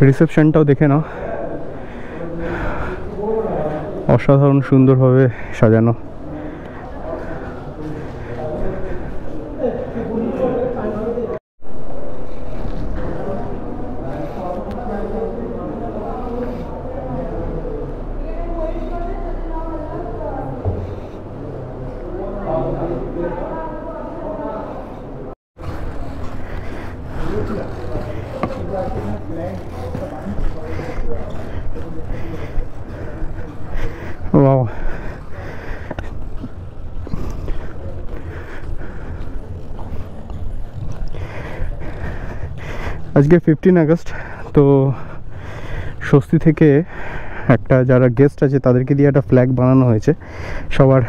রিসেপশনটাও দেখে নাও, অসাধারণ সুন্দরভাবে সাজানো। ওয়াও, আজকে 15 আগস্ট। তো স্বস্তি থেকে একটা যারা গেস্ট আছে তাদেরকে দিয়ে একটা ফ্ল্যাগ বানানো হয়েছে সবার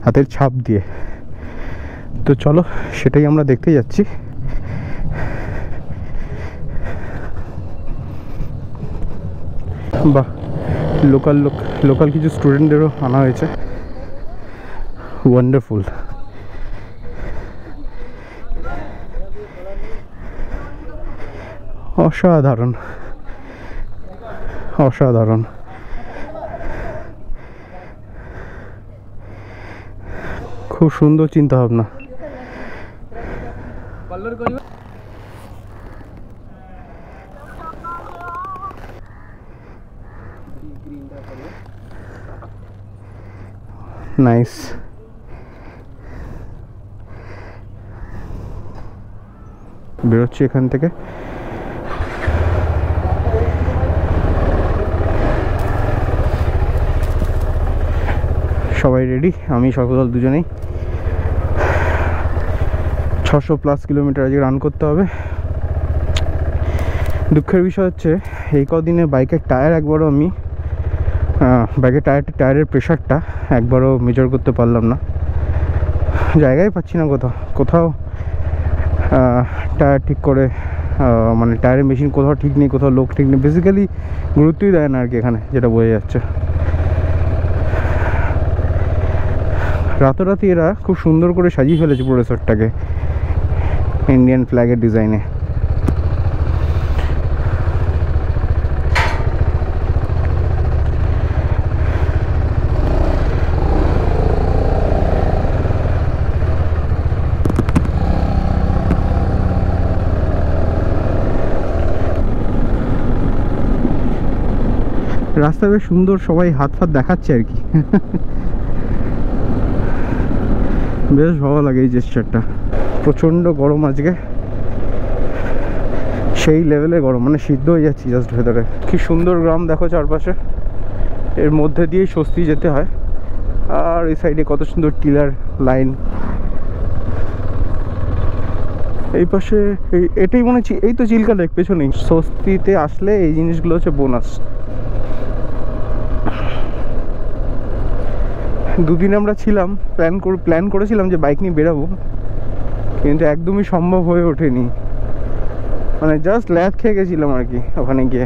হাতের ছাপ দিয়ে। তো চলো সেটাই আমরা দেখতে যাচ্ছি। বাহ, লোকাল কিছু স্টুডেন্টদেরও আনা হয়েছে। ওয়ান্ডারফুল। অসাধারণ অসাধারণ। খুব সুন্দর চিন্তা ভাবনা। নাইস। বেরোচ্ছি এখান থেকে। সবাই রেডি, আমি সর্বদল দুজনেই। 600+ কিলোমিটার আজকে রান করতে হবে। দুঃখের বিষয় হচ্ছে এই কদিনে বাইকের টায়ার একবারও আমি বাইকের টায়ারের প্রেশারটা একবারও মেজার করতে পারলাম না। জায়গায় পাচ্ছি না কোথাও টায়ার ঠিক করে, মানে টায়ারের মেশিন কোথাও ঠিক নেই, কোথাও লোক ঠিক নেই। বেসিক্যালি গুরুত্বই দেয় না আর কি এখানে, যেটা বোঝা যাচ্ছে। রাতারাতি এরা খুব সুন্দর করে সাজিয়ে ফেলেছে পুরো রিসর্টটাকে ইন্ডিয়ান ফ্ল্যাগের ডিজাইনে। রাস্তা বেশ সুন্দর, সবাই হাত ফাত দেখাচ্ছে আর কি। বেশ ভালো লাগে এই জেস্চারটা। প্রচণ্ড গরম আজকে, সেই লেভেলে গরম, মানে সিদ্ধ হয়ে যাচ্ছি জাস্ট ভেতরে। কি সুন্দর গ্রাম দেখো চারপাশে, এর মধ্যে দিয়েই স্বস্তি যেতে হয়। আর এই সাইডে কত সুন্দর টিলার লাইন। এই পাশে এটাই মনে হচ্ছে, এই তো চিল্কা লেক পেছনেই। স্বস্তিতে আসলে এই জিনিসগুলো হচ্ছে বোনাস। দুদিন আমরা ছিলাম, প্ল্যান করেছিলাম যে বাইক নিয়ে বেরাবো, কিন্তু একদমই সম্ভব হয়ে ওঠেনি। মানে জাস্ট ল্যাদ খেয়ে গেছিলাম আর কি। ওখানে গিয়ে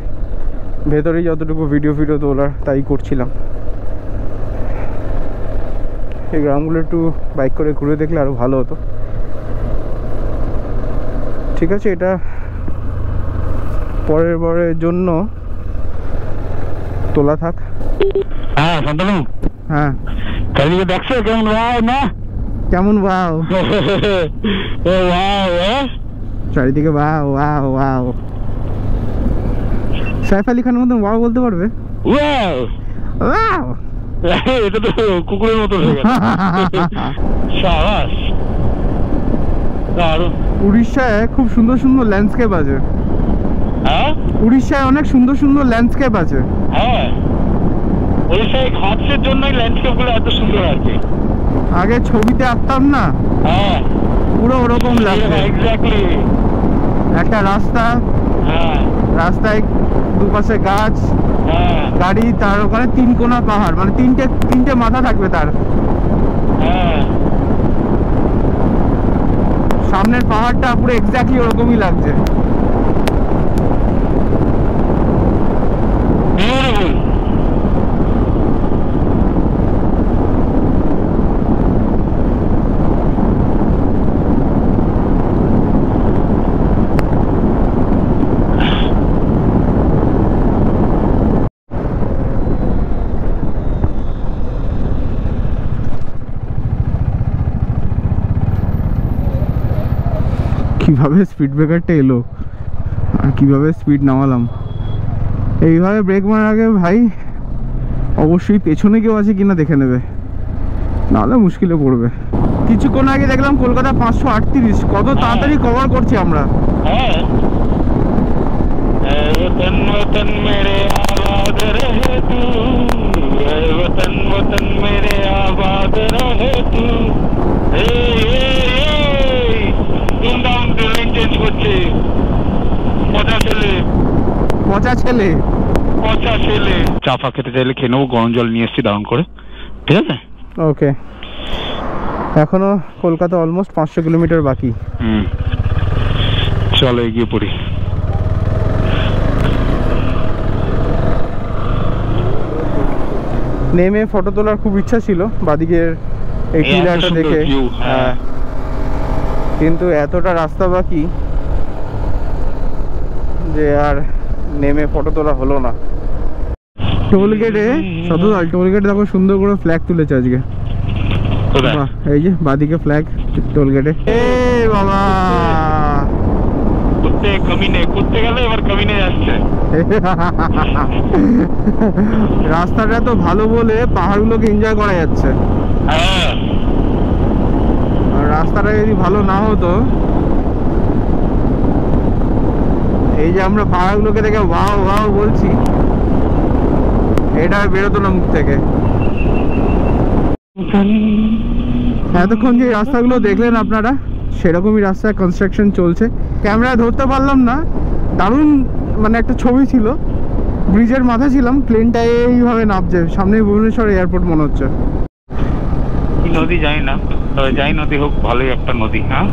ভেতরেই যতটুকু ভিডিও তোলার তাই করছিলাম। এই গ্রামগুলো একটু বাইক করে ঘুরে দেখলে আরো ভালো হতো। ঠিক আছে, এটা পরের বারের জন্য তোলা থাক। হ্যাঁ শান্তনু, হ্যাঁ চারিদিকে দেখছো কেমন ওয়াও না? কেমন ওয়াও? ও ওয়াও, চারিদিকে wow wow wow. Saif Ali খানের মতন ওয়াও বলতে পারবে? ওয়াও ওয়াও, এটা তো কুকুরের মতো হয়ে গেল। সাবাস। দারুণ। উড়িষ্যায় খুব সুন্দর সুন্দর ল্যান্ডস্কেপ আছে। হ্যাঁ, উড়িষ্যায় অনেক সুন্দর সুন্দর ল্যান্ডস্কেপ আছে। হ্যাঁ, উড়িষ্যায় ঘাটসের জন্যই ল্যান্ডস্কেপ গুলো এত সুন্দর আর কি। আগে ছবিতে আঁকতাম না, হ্যাঁ পুরো ওরকম লাগছে। এক্স্যাক্টলি। একটা রাস্তা, হ্যাঁ রাস্তায় দুপাশে গাছ, হ্যাঁ গাড়ি, তার ওখানে 3 কোনা পাহাড়, মানে তিনটে মাথা থাকবে তার। হ্যাঁ, সামনের পাহাড়টা পুরো এক্স্যাক্টলি ওরকমই লাগছে। বিউটিফুল। কিভাবে স্পিড ব্রেকারটা এলো আর কিভাবে স্পিড নামালাম। এইভাবে ব্রেক মারার আগে ভাই অবশ্যই পেছনে কেউ আছে কিনা দেখে নেবে, নাহলে মুশকিলে পড়বে। কিছুক্ষণ আগে দেখলাম কলকাতা 538, কত তাড়াতাড়ি কভার করছি আমরা। হ্যাঁ, वतन वतन मेरे आबाद रहे तू, वतन वतन मेरे आबाद रहे तू। ধুমধাম ট্রেনিং চেঞ্জ করছে, পচা ছেলে পচা ছেলে পচা ছেলে। চা ফা খেতে চাইলে খেয়ে নেবো, গরম জল নিয়ে এসছি দারুণ করে, ঠিক আছে? ওকে, এখনো কলকাতা অলমোস্ট 500 কিলোমিটার বাকি। চলো এগিয়ে পড়ি। নেমে ফটো তোলার খুব ইচ্ছা ছিল বাদিকের এই টিলাটা দেখে, হ্যাঁ, কিন্তু এতটা রাস্তা বাকি যে আর নেমে ফটো তোলা হলো না। টোল গেটে সদর টোল গেটে দেখো সুন্দর করে ফ্ল্যাগ তুলেছে আজকে। বাহ, এই যে বাদিকে ফ্ল্যাগ টোল গেটে। এ বাবা, কুত্তে কমিনে, কুত্তে গেলে এবার কমিনে যাচ্ছে। রাস্তাটা তো ভালো বলে পাহাড়গুলোকে এনজয় করা যাচ্ছে। হ্যাঁ, আর রাস্তাটা যদি ভালো না হতো, এই যে আমরা পাহাড়গুলোকে দেখে ওয়াও ওয়াও বলছি, এটা বেরোতো না মুখ থেকে। এতক্ষণ যে রাস্তাগুলো দেখলেন আপনারা, সেরকমই রাস্তায় কনস্ট্রাকশন চলছে। ক্যামেরায় ধরতে পারলাম না, দারুণ মানে একটা ছবি ছিল। ব্রিজের মাথা ছিলাম, প্লেনটা এইভাবে নামছে, সামনে ভুবনেশ্বর এয়ারপোর্ট মনে হচ্ছে। কি নদী জানি না, তবে যাই নদী হোক ভালোই একটা নদী। হ্যাঁ,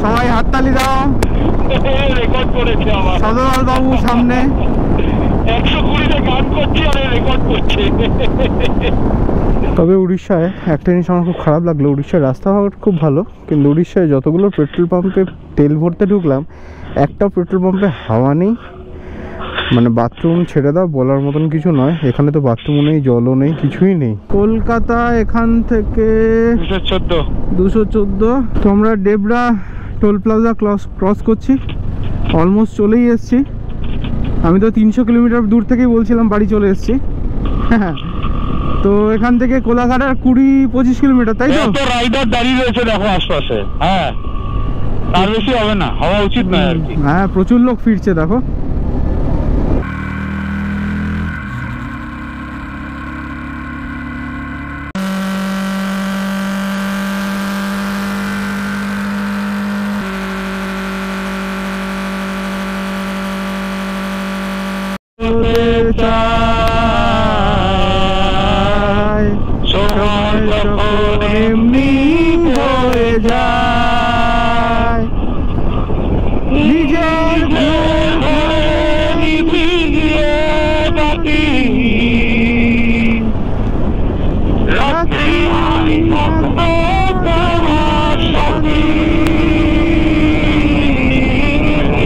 সবাই হাততালি দাও। রেকর্ড করেছে আমার সদরলাল বাবু সামনে 120তে গান করছি আর রেকর্ড করছে। তবে উড়িষ্যায় একটা জিনিস আমার খুব খারাপ লাগলো, উড়িষ্যার রাস্তাঘাট খুব ভালো, কিন্তু উড়িষ্যায় যতগুলো পেট্রোল পাম্পে তেল ভরতে ঢুকলাম, একটা পেট্রোল পাম্পে হাওয়া নেই। মানে বাথরুম ছেড়ে দাও, বলার মতন কিছু নয়। এখানে তো বাথরুমও নেই, জলও নেই, কিছুই নেই। কলকাতা এখান থেকে 214। তো আমরা ডেবরা টোল প্লাজা ক্রস করছি, অলমোস্ট চলেই এসছি। আমি তো 300 কিলোমিটার দূর থেকেই বলছিলাম বাড়ি চলে এসছি। হ্যাঁ, তো এখান থেকে কোলাঘাট আর 20-25 কিলোমিটার, তাই তো? রাইডার দাঁড়িয়ে রয়েছে দেখো আশপাশে। হ্যাঁ, তার বেশি হবে না, হওয়া উচিত নয় আর কি। হ্যাঁ, প্রচুর লোক ফিরছে দেখো। এমনি হয়ে যায় নিজের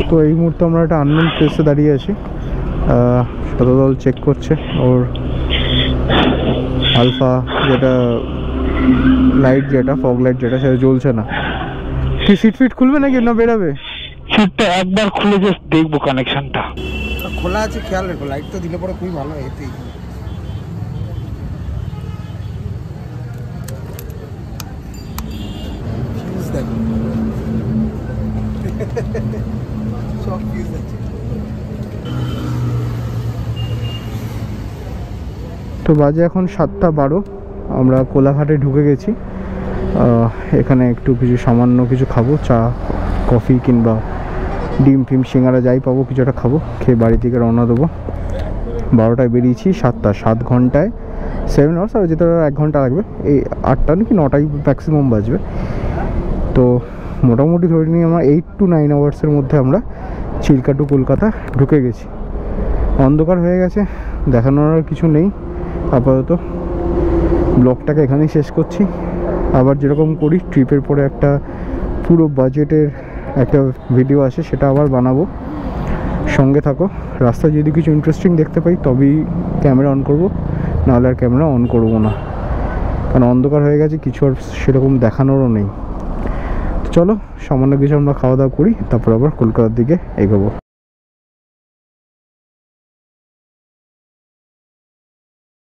তো এই মুহূর্তে আমরা একটা আননোন প্লেসে দাঁড়িয়ে আছি। সদরদল চেক করছে ওর আলফা যেটা লাইট, যেটা ফগ লাইট যেটা, সেটা জ্বলছে না। কি সিট ফিট খুলবে নাকি না বেরাবে? সিটটা একবার খুলে জাস্ট দেখবো কানেকশনটা খোলা আছে, খেয়াল রেখো। লাইট তো দিলে পরে খুবই ভালো হয় এতেই। ফিউজ দেখো, সব ফিউজ আছে। তো বাজে এখন 7:12, আমরা কোলাঘাটে ঢুকে গেছি। এখানে একটু কিছু সামান্য কিছু খাবো, চা কফি কিংবা ডিম ফিম সিঙ্গারা যাই পাবো কিছু একটা খাবো, খেয়ে বাড়ি থেকে রওনা দেবো। 12টায় বেরিয়েছি, 7 ঘন্টায় 7 আওয়ার্স, আর যেতে 1 ঘন্টা লাগবে। এই 8টা নাকি 9টায় ম্যাক্সিমাম বাজবে। তো মোটামুটি ধরে নিই আমরা 8 to 9 আওয়ার্সের মধ্যে আমরা চিল্কা টু কলকাতা ঢুকে গেছি। অন্ধকার হয়ে গেছে, দেখানোর আর কিছু নেই। আপাতত ব্লগটাকে এখানেই শেষ করছি। আবার যেরকম করি ট্রিপের পরে একটা পুরো বাজেটের একটা ভিডিও আসে, সেটা আবার বানাবো, সঙ্গে থাকো। রাস্তায় যদি কিছু ইন্টারেস্টিং দেখতে পাই তবেই ক্যামেরা অন করব, নাহলে আর ক্যামেরা অন করবো না, কারণ অন্ধকার হয়ে গেছে, কিছু আর সেরকম দেখানোরও নেই। চলো সামান্য কিছু আমরা খাওয়া দাওয়া করি, তারপর আবার কলকাতার দিকে এগোবো।